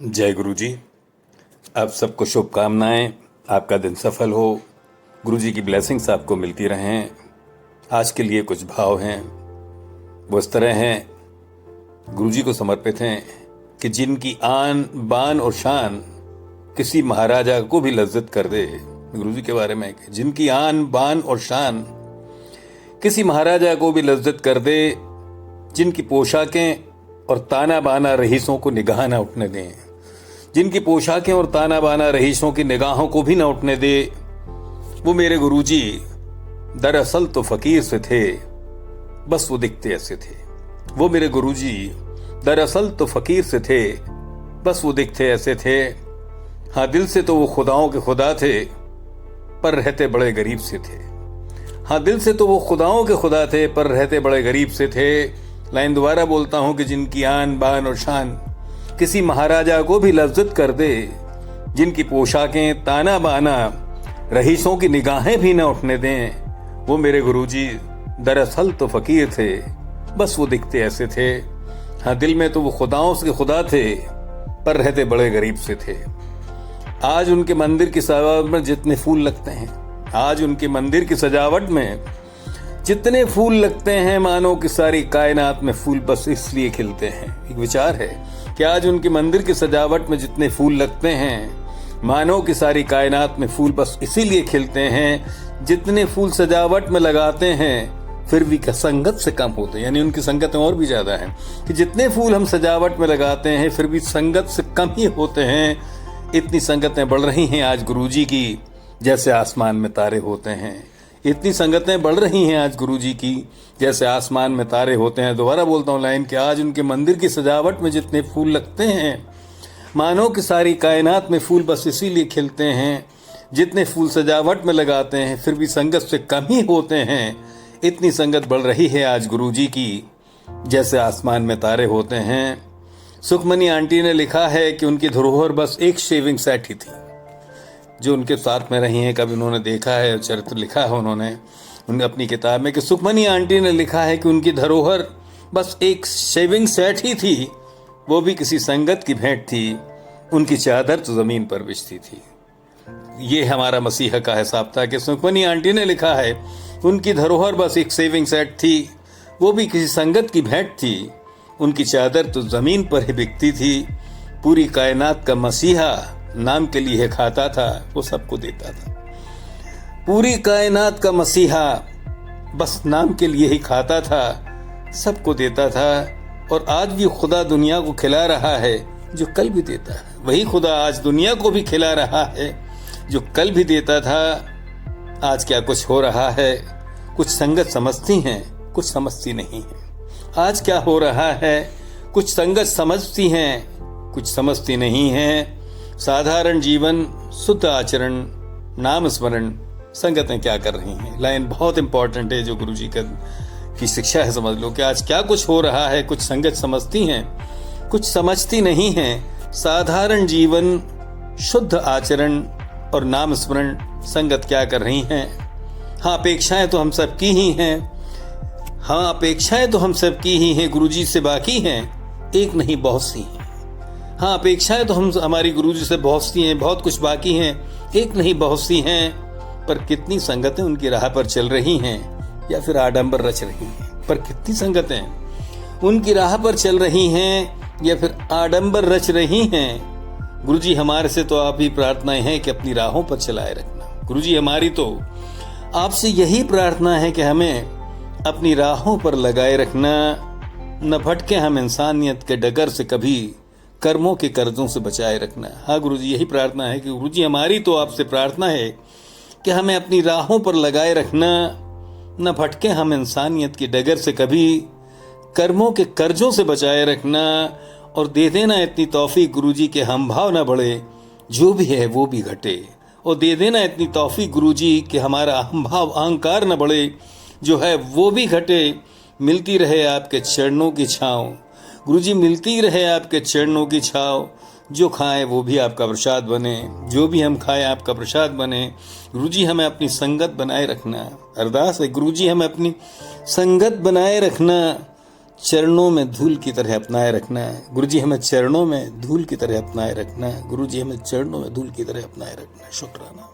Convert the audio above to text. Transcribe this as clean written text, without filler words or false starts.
जय गुरु जी। आप सबको शुभकामनाएं। आपका दिन सफल हो। गुरु जी की ब्लेसिंग्स आपको मिलती रहें। आज के लिए कुछ भाव हैं, वो इस तरह हैं, गुरु जी को समर्पित हैं कि जिनकी आन बान और शान किसी महाराजा को भी लज्जत कर दे। गुरु जी के बारे में कि जिनकी आन बान और शान किसी महाराजा को भी लज्जत कर दे, जिनकी पोशाकें और ताना बाना रईसों को निगाह न उठने दें, जिनकी पोशाकें और ताना बाना रईसों की निगाहों को भी न उठने दे, वो मेरे गुरुजी दरअसल तो फकीर से थे, बस वो दिखते ऐसे थे। वो मेरे गुरुजी दरअसल तो फकीर से थे, बस वो दिखते ऐसे थे। हाँ, दिल से तो वो खुदाओं के खुदा थे, पर रहते बड़े गरीब से थे। हाँ, दिल से तो वो खुदाओं के खुदा थे, पर रहते बड़े गरीब से थे। लाइन दोबारा बोलता हूं कि जिनकी आन बान और शान किसी महाराजा को भी लज्जत कर दे, जिनकी पोशाकें ताना बाना रईसों की निगाहें भी न उठने दें, वो मेरे गुरुजी दरअसल तो फकीर थे, बस वो दिखते ऐसे थे। हाँ, दिल में तो वो खुदाओं के खुदा थे, पर रहते बड़े गरीब से थे। आज उनके मंदिर की सजावट में जितने फूल लगते हैं, आज उनके मंदिर की सजावट में जितने फूल लगते हैं, मानो कि सारी कायनात में फूल बस इसलिए खिलते हैं। एक विचार है कि आज उनके मंदिर की सजावट में जितने फूल लगते हैं, मानो कि सारी कायनात में फूल बस इसीलिए खिलते हैं। जितने फूल सजावट में लगाते हैं, फिर भी संगत से कम होते हैं, यानी उनकी संगतें और भी ज्यादा हैं कि जितने फूल हम सजावट में लगाते हैं, फिर भी संगत से कम ही होते हैं। इतनी संगतें बढ़ रही हैं आज गुरुजी की, जैसे आसमान में तारे होते हैं। इतनी संगतें बढ़ रही हैं आज गुरुजी की, जैसे आसमान में तारे होते हैं। दोबारा बोलता हूँ लाइन कि आज उनके मंदिर की सजावट में जितने फूल लगते हैं, मानो कि सारी कायनात में फूल बस इसीलिए खिलते हैं। जितने फूल सजावट में लगाते हैं, फिर भी संगत से कम ही होते हैं। इतनी संगत बढ़ रही है आज गुरुजी की, जैसे आसमान में तारे होते हैं। सुखमनी आंटी ने लिखा है कि उनकी धरोहर बस एक शेविंग सेट ही थी। जो उनके साथ में रही हैं, कभी उन्होंने देखा है, चरित्र लिखा है उन्होंने अपनी किताब में कि सुखमनी आंटी ने लिखा है कि उनकी धरोहर बस एक शेविंग सेट ही थी, वो भी किसी संगत की भेंट थी। उनकी चादर तो जमीन पर बिछती थी। ये हमारा मसीहा का हिसाब था कि सुखमनी आंटी ने लिखा है उनकी धरोहर बस एक शेविंग सेट थी, वो भी किसी संगत की भेंट थी। उनकी चादर तो जमीन पर ही बिकती थी। पूरी कायनात का मसीहा नाम के लिए खाता था, वो सबको देता था। पूरी कायनात का मसीहा बस नाम के लिए ही खाता था, सबको देता था। और आज भी खुदा दुनिया को खिला रहा है जो कल भी देता है। वही खुदा आज दुनिया को भी खिला रहा है जो कल भी देता था। आज क्या कुछ हो रहा है, कुछ संगत समझती हैं, कुछ समझती नहीं है। आज क्या हो रहा है, कुछ संगत समझती हैं, कुछ समझती नहीं है। साधारण जीवन, शुद्ध आचरण, नाम स्मरण, संगतें क्या कर रही हैं। लाइन बहुत इंपॉर्टेंट है जो गुरुजी की शिक्षा है, समझ लो कि आज क्या कुछ हो रहा है। कुछ संगत समझती हैं, कुछ समझती नहीं हैं। साधारण जीवन, शुद्ध आचरण और नाम स्मरण, संगत क्या कर रही हैं। हाँ, अपेक्षाएं तो हम सबकी ही हैं। हाँ, अपेक्षाएं तो हम सबकी ही हैं, गुरुजी से बाकी हैं, एक नहीं बहुत सी हैं। हाँ, अपेक्षाएं तो हमारी गुरुजी से बहुत सी हैं, बहुत कुछ बाकी हैं, एक नहीं बहुत सी हैं। पर कितनी संगतें उनकी राह पर चल रही हैं या फिर आडंबर रच रही हैं। पर कितनी संगतें उनकी राह पर चल रही हैं या फिर आडंबर रच रही हैं। गुरुजी हमारे से तो आप ही प्रार्थनाएं हैं कि अपनी राहों पर चलाए रखना। गुरुजी हमारी तो आपसे यही प्रार्थना है कि हमें अपनी राहों पर लगाए रखना, न भटके हम इंसानियत के डगर से, कभी कर्मों के कर्जों से बचाए रखना। हाँ गुरुजी, यही प्रार्थना है कि गुरुजी हमारी तो आपसे प्रार्थना है कि हमें अपनी राहों पर लगाए रखना, न भटके हम इंसानियत की डगर से, कभी कर्मों के कर्जों से बचाए रखना। और दे देना इतनी तौफीक गुरुजी के हम भाव न बढ़े, जो भी है वो भी घटे। और दे देना इतनी तौफीक गुरुजी कि हमारा हम भाव अहंकार न बढ़े, जो है वो भी घटे। मिलती रहे आपके चरणों की छाँव गुरुजी, मिलती रहे आपके चरणों की छाँव। जो खाएं वो भी आपका प्रसाद बने, जो भी हम खाएं आपका प्रसाद बने। गुरुजी हमें अपनी संगत बनाए रखना। अरदास है गुरुजी हमें अपनी संगत बनाए रखना, चरणों में धूल की तरह अपनाए रखना है। गुरु जी हमें चरणों में धूल की तरह अपनाए रखना है। गुरु जी हमें चरणों में धूल की तरह अपनाए रखना है। शुक्राना।